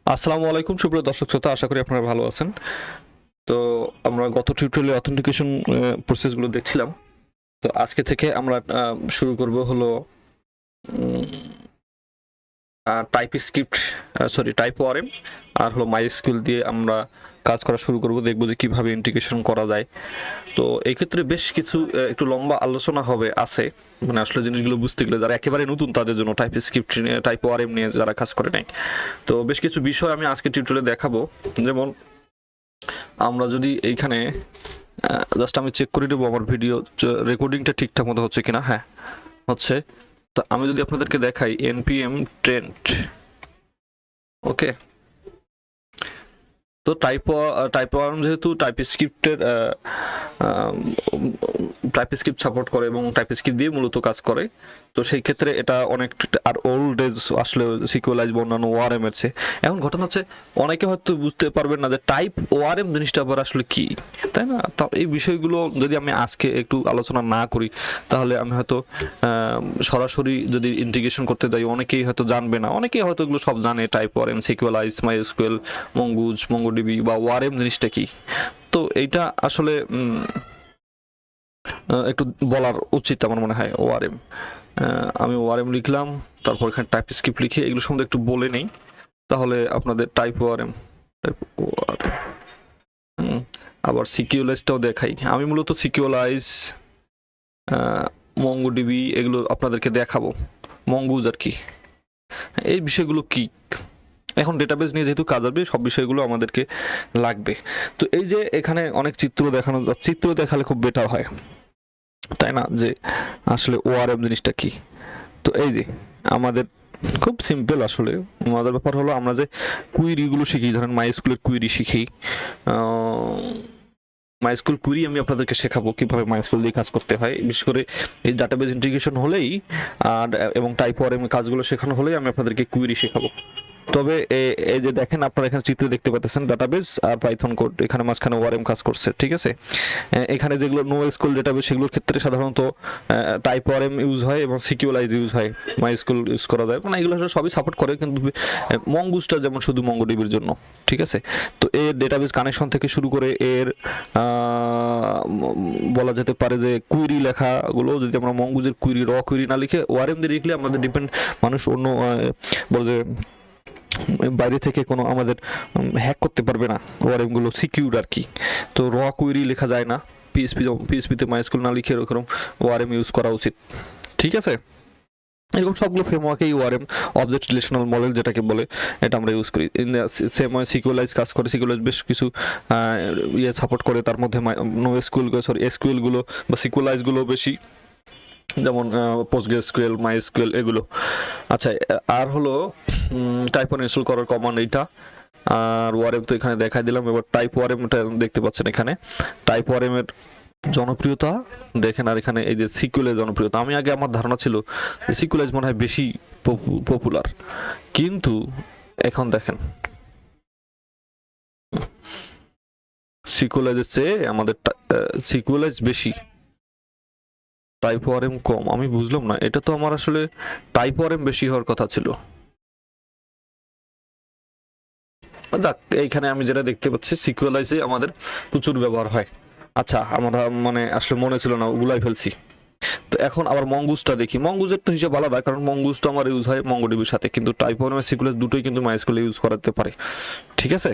আসসালামু আলাইকুম সুপ্রিয় দর্শক শ্রোতা, আশা করি আপনারা ভালো আছেন। তো আমরা গত টিউটোরিয়ালে অথেন্টিকেশন প্রসেসগুলো দেখছিলাম। তো আজকে থেকে আমরা শুরু করব হলো টাইপ ওআরএম আর হলো মাইস্কুয়েল দিয়ে আমরা কাজ করা শুরু করব, দেখবো যে কিভাবে ইন্টিগ্রেশন করা যায়। তো এই ক্ষেত্রে বেশ কিছু একটু লম্বা আলোচনা হবে আছে, মানে আসলে জিনিসগুলো বুঝতে গেলে যারা একেবারে নতুন তাদের জন্য টাইপ ওআরএম নিয়ে যারা কাজ করে নাই। তো বেশ কিছু বিষয় আমি আজকে টিউটোরিয়ালে দেখাবো। যেমন আমরা যদি এইখানে জাস্ট আমি চেক করে দেবো আমার ভিডিও রেকর্ডিংটা ঠিকঠাক মতো হচ্ছে কিনা। হ্যাঁ, হচ্ছে। তো আমি যদি আপনাদেরকে দেখাই npm ট্রেন্ড, ওকে। তো টাইপ যেহেতু টাইপস্ক্রিপ্ট সাপোর্ট করে এবং টাইপস্ক্রিপ্ট দিয়ে মূলত কাজ করে, তো সেই ক্ষেত্রে এটা অনেক আর ওল্ড এজ আসলে সিকুয়েলাইজ বা অন্যান্য ওআরএম এর চেয়ে। এখন ঘটনা হচ্ছে অনেকে হয়তো বুঝতে পারবেন না যে টাইপ ওআরএম জিনিসটা আবার আসলে কি, তাই না? তা এই বিষয়গুলো যদি আমি আজকে একটু আলোচনা না করি তাহলে আমি হয়তো সরাসরি যদি ইন্টিগ্রেশন করতে যাই অনেকেই হয়তো জানবে না, অনেকেই হয়তো এগুলো সব জানে, টাইপ ওআরএম, সিকুয়েলাইজ, মাইস্কুয়েল, মঙ্গোডিবি বা ওআরএম জিনিসটা কি। তো এইটা আসলে একটু বলার উচিত আমার মনে হয়। ওআরএম, আমি ওআরএম লিখলাম, তারপর এখানে টাইপস্ক্রিপ্ট লিখে এগুলো সম্বন্ধে একটু বলে নেই, তাহলে আপনাদের টাইপ ওআরএম আবার সিকিউলাইজটাও দেখাই। আমি মূলত সিকিউলাইজ, মঙ্গোডিবি এগুলো আপনাদেরকে দেখাবো, মঙ্গুজ আর কি, এই বিষয়গুলো কি। এখন ডেটাবেস নিয়ে যেহেতু কাজ হবে সব বিষয়গুলো আমাদেরকে লাগবে। তো এই যে এখানে অনেক চিত্র দেখানো, চিত্র দেখালে খুব বেটার হয়, তাই না? যে আসলে ওআরএম জিনিসটা কি। তো এই যে আমাদের খুব সিম্পল, আসলে মজার ব্যাপার হলো আমরা যে কুইরিগুলো শিখি, ধরেন মাইস্কুলের কুইরি শিখি, মাইস্কুল কুইরি আমি আপনাদেরকে শেখাবো কিভাবে মাইস্কুল দিয়ে কাজ করতে হয়, বিশেষ করে এই ডাটাবেস ইন্টিগ্রেশন হলেই আর এবং টাইপ ওআরএম কাজগুলো শেখানো হলেই আমি আপনাদেরকে কুইরি শেখাবো। তবে এই যে দেখেন আপনারা এখানে চিত্র দেখতে পাচ্ছেন ডাটাবেস আর পাইথন কোড, এখানে মাঝখানে ওআরএম কাজ করছে, ঠিক আছে। এখানে যেগুলো নো এসকিউএল ডাটাবেস সেগুলোর ক্ষেত্রে সাধারণত টাইপ ওআরএম ইউজ হয় এবং সিকিউলাইজ ইউজ হয়, মাইস্কুল ইউজ করা যায়, মানে এগুলো সবই সাপোর্ট করে, কিন্তু মঙ্গুসটা যেমন শুধু মঙ্গোডিবির জন্য, ঠিক আছে। তো এর ডেটাবেস কানেকশন থেকে শুরু করে এর বলা যেতে পারে যে কুইরি লেখাগুলো যদি আমরা মঙ্গুজের কুইরি র কুইরি না লিখে ওআরএম দিয়ে লিখলে আমাদের মানুষ অন্য বলে যে বাইরে থেকে কোনো আমাদের হ্যাক করতে পারবে না, ওআরএম গুলো সিকিউর আর কি। তো র কুইরি লেখা যায় না, পিএসপিতে মাইস্কুল না লিখে এরকম ওআরএম ইউজ করা উচিত, ঠিক আছে। এরকম সবগুলো ফ্রেমওয়ার্কে ওআরএম, অবজেক্ট রিলেশনাল মডেল যেটাকে বলে, এটা আমরা ইউজ করি। ইন সেম ওয়ে সিকিউলাইজ কাজ করে, সিকিউলাইজ বেশ কিছু সাপোর্ট করে, তার মধ্যে নো এসকিউএল গুলো বা সিকিউলাইজ গুলো বেশি, যেমন পোস্টগ্রেসকিউএল, মাইস্কুয়েল এগুলো। আচ্ছা, আর হলো টাইপ ওয়ান ইনস্টল করার কমান্ড এইটা, আর ওআরএম তো এখানে দেখাই দিলাম। এবার টাইপ ওআরএমটা দেখতে পাচ্ছেন এখানে, টাইপ ওআরএম এর জনপ্রিয়তা দেখেন, আর এখানে এই যে সিকুয়েলের জনপ্রিয়তা। আমি আগে আমার ধারণা ছিল যে সিকুয়েলাইজ মনে হয় বেশি পপুলার, কিন্তু এখন দেখেন সিকুয়েলাইজের চেয়ে আমাদের সিকুয়েলাইজ বেশি, টাইপ ওআরএম কম। আমি বুঝলাম না, এটা তো আমার আসলে টাইপ ওআরএম বেশি হওয়ার কথা ছিল। যাক, এইখানে আমি যেটা দেখতে পাচ্ছি সিকুয়েলাইজে আমাদের প্রচুর ব্যবহার হয়। আচ্ছা, আমরা মানে আসলে মনে ছিল না, ওগুলাই ফেলছি। তো এখন আবার মঙ্গুসটা দেখি, মঙ্গুজের তো হিসাব আলাদা, কারণ মঙ্গুস তো আমার ইউজ হয় মঙ্গোডিবির সাথে, কিন্তু টাইপ ওয়ান সিকুয়েলাইজ দুটোই কিন্তু মাইস্কুলে ইউজ করাতে পারে, ঠিক আছে।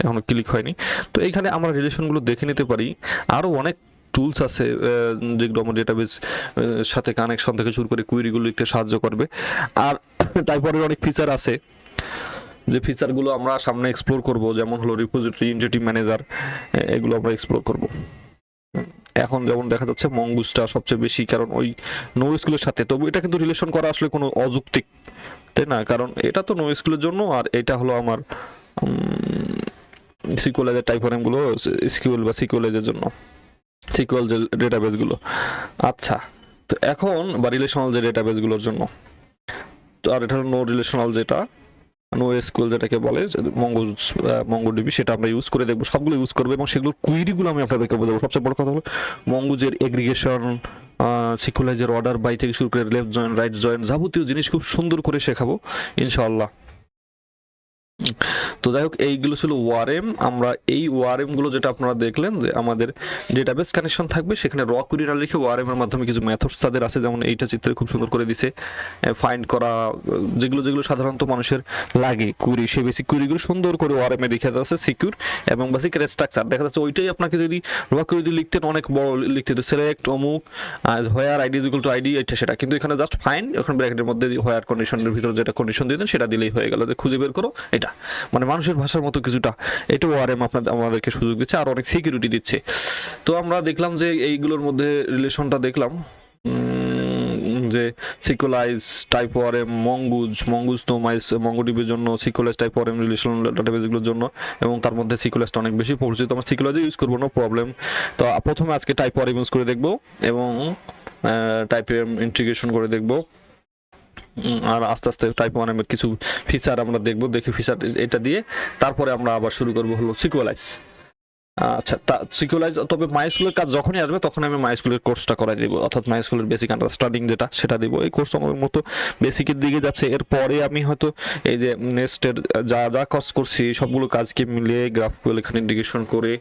এখনো ক্লিক হয়নি। তো এইখানে আমরা রিলেশনগুলো দেখে নিতে পারি। আরও অনেক টুলস আছে যেগুলো আমার ডেটাবেস সাথে কানেকশন থেকে শুরু করে কুইরিগুলো লিখতে সাহায্য করবে। আর টাইপ ওয়ানের অনেক ফিচার আছে, যে ফিচারগুলো আমরা সামনে এক্সপ্লোর করব, যেমন হলো রিপোজিটরি, এন্টিটি ম্যানেজার, এগুলো আমরা এক্সপ্লোর করব। এখন যেমন দেখা যাচ্ছে মঙ্গুসটা সবচেয়ে বেশি, কারণ ওই নো স্কুলের সাথে, তবু এটা কিন্তু রিলেশন করা আসলে কোনো অযৌক্তিক, তাই না? কারণ এটা তো নো স্কুলের জন্য, আর এটা হলো আমার সিকুয়েলের টাইপ গুলো এসকিউএল বা সিকুয়েলের জন্য, সিকুয়েল যে ডেটাবেসগুলো। আচ্ছা, তো এখন বা রিলেশনাল যে ডেটাবেসগুলোর জন্য, তো আর এটা হলো নো রিলেশনাল, যেটা নো এসকিউএল যেটাকে বলে মঙ্গোডিবি, সেটা আমরা ইউজ করে দেখবো, সবগুলো ইউজ করবো এবং সেগুলোর কুইরিগুলো আমি আপনাদেরকে বোঝাবো। সবচেয়ে বড় কথা হলো মঙ্গুজের এগ্রিগেশন, সিকুয়েলাইজের অর্ডার বাই থেকে শুরু করে লেফট জয়েন, রাইট জয়েন, যাবতীয় জিনিস খুব সুন্দর করে শেখাবো ইনশাআল্লাহ। তো যাই হোক, এইগুলো ছিল ওয়ারেম। আমরা এই ওয়ারেম গুলো যেটা আপনারা দেখলেন যে আমাদের ডেটাবেস কানেকশন থাকবে, সেখানে র কুইরি না লিখে ওয়ারেম এর মাধ্যমে কিছু মেথডস তাদের আছে, যেমন এইটা চিত্রে খুব সুন্দর করে দিছে, ফাইন্ড করা, যেগুলো যেগুলো সাধারণত মানুষের লাগে কুইরি, সেই বেসিক কুইরিগুলো সুন্দর করে ওয়ারেম এ লিখে আছে সিকিউর এবং বেসিক স্ট্রাকচার দেখা যাচ্ছে। ওইটাই আপনাকে যদি র কুইরি লিখতেন অনেক বড় লিখতে হতো, সিলেক্ট অমুক হোয়ার আইডি ইকুয়াল টু আইডি, এটা সেটা, কিন্তু এখানে জাস্ট ফাইন্ড, ওখানে ব্র্যাকেটের মধ্যে হোয়ার কন্ডিশনের ভিতরে যেটা কন্ডিশন দিতেন সেটা দিলেই হয়ে গেল, যে খুঁজে বের করো এটা, মানে মানুষের ভাষার মতো কিছুটা। এটা ওয়ারেম আমাদেরকে সুযোগ দিচ্ছে আর অনেক সিকিউরিটি দিচ্ছে। তো আমরা দেখলাম যে এইগুলোর মধ্যে রিলেশনটা দেখলাম যে সিকুলাইজ টাইপ ওয়ারেম, মঙ্গুজ তো মঙ্গোডিবির জন্য, সিকুলাইজ টাইপ ওয়ারেম রিলেশনাল ডাটাবেসগুলোর জন্য, এবং তার মধ্যে সিকুলাইজটা অনেক বেশি পরিচিত। আমরা সিকুলাইজ ইউজ করবো, নো প্রবলেম। তো প্রথমে আজকে টাইপ ওয়ারেম ইউজ করে দেখবো এবং টাইপ ইন্টিগ্রেশন করে দেখবো, আর আস্তে আস্তে টাইপ ওয়ারেমের কিছু ফিচার আমরা দেখবো, দেখি ফিচার এটা দিয়ে তারপরে আমরা আবার শুরু করবো হলো সিকুলাইজ। আচ্ছা, সিকুলাইজ, তবে মাইস্কুলের কাজ যখনই আসবে তখন আমি মাইস্কুলের কোর্সটা করাই দিব, অর্থাৎ মাইস্কুলের বেসিক আন্ডারস্ট্যান্ডিং যেটা সেটা দিব। এই কোর্স আমার মতো বেসিকের দিকে যাচ্ছে, এরপরে আমি হয়তো এই যে নেস্টের যা যা কাজ করছি সবগুলো কাজকে মিলিয়ে গ্রাফকুয়েল এখানে ইন্টিগ্রেশন করে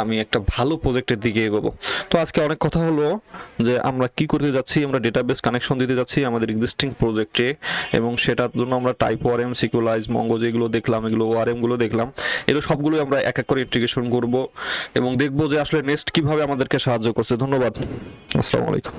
আমি একটা ভালো প্রজেক্টের দিকে এগোবো। তো আজকে অনেক কথা হলো যে আমরা কি করতে যাচ্ছি, আমরা ডেটাবেস কানেকশন দিতে যাচ্ছি আমাদের এক্সিস্টিং প্রজেক্টে, এবং সেটার জন্য আমরা টাইপ ওয়ারেম, সিকুলাইজ, মঙ্গো যেগুলো দেখলাম, এগুলো ওয়ারেমগুলো দেখলাম, এগুলো সবগুলোই আমরা এক এক করে ইন্টিগ্রেশন করব এবং দেখবো যে আসলে নেস্ট কিভাবে আমাদেরকে সাহায্য করছে। ধন্যবাদ, আসসালামু আলাইকুম।